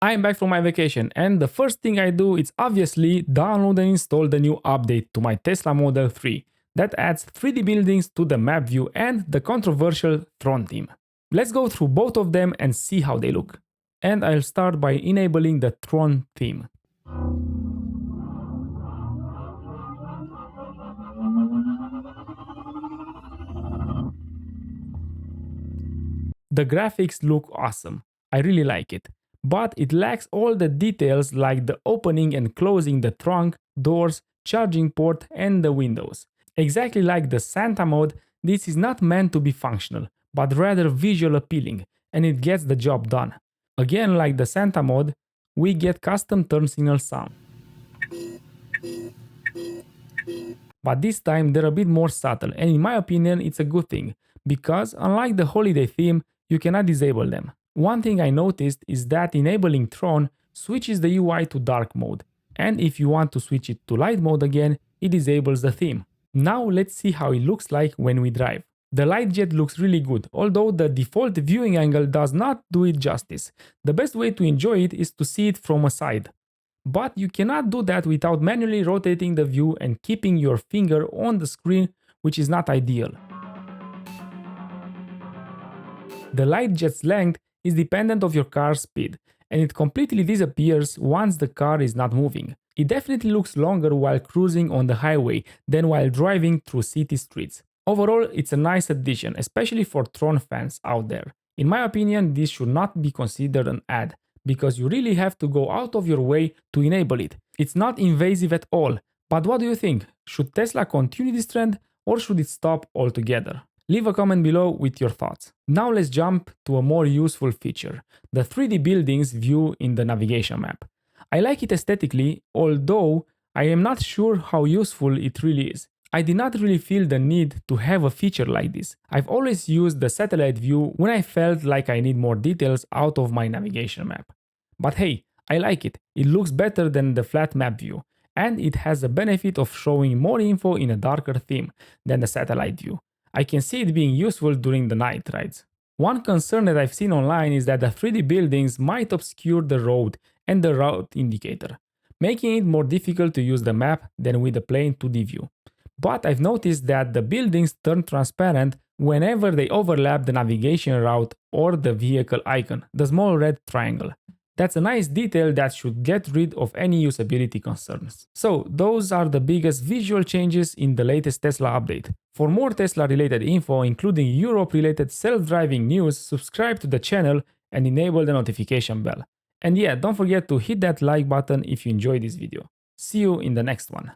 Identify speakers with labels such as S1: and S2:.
S1: I'm back from my vacation and the first thing I do is obviously download and install the new update to my Tesla Model 3 that adds 3D buildings to the map view and the controversial Tron theme. Let's go through both of them and see how they look. And I'll start by enabling the Tron theme. The graphics look awesome. I really like it. But it lacks all the details like the opening and closing the trunk, doors, charging port, and the windows. Exactly like the Santa mode, this is not meant to be functional, but rather visual appealing, and it gets the job done. Again, like the Santa mode, we get custom turn signal sound. But this time they're a bit more subtle, and in my opinion it's a good thing, because unlike the holiday theme, you cannot disable them. One thing I noticed is that enabling Tron switches the UI to dark mode, and if you want to switch it to light mode again, it disables the theme. Now let's see how it looks like when we drive. The light jet looks really good, although the default viewing angle does not do it justice. The best way to enjoy it is to see it from a side. But you cannot do that without manually rotating the view and keeping your finger on the screen, which is not ideal. The light jet's length is dependent of your car's speed, and it completely disappears once the car is not moving. It definitely looks longer while cruising on the highway than while driving through city streets. Overall, it's a nice addition, especially for Tron fans out there. In my opinion, this should not be considered an ad, because you really have to go out of your way to enable it. It's not invasive at all, but what do you think? Should Tesla continue this trend or should it stop altogether? Leave a comment below with your thoughts. Now let's jump to a more useful feature, the 3D buildings view in the navigation map. I like it aesthetically, although I am not sure how useful it really is. I did not really feel the need to have a feature like this. I've always used the satellite view when I felt like I need more details out of my navigation map. But hey, I like it. It looks better than the flat map view, and it has the benefit of showing more info in a darker theme than the satellite view. I can see it being useful during the night rides. One concern that I've seen online is that the 3D buildings might obscure the road and the route indicator, making it more difficult to use the map than with the plain 2D view. But I've noticed that the buildings turn transparent whenever they overlap the navigation route or the vehicle icon, the small red triangle. That's a nice detail that should get rid of any usability concerns. So those are the biggest visual changes in the latest Tesla update. For more Tesla related info, including Europe related self-driving news, subscribe to the channel and enable the notification bell. And yeah, don't forget to hit that like button if you enjoyed this video. See you in the next one.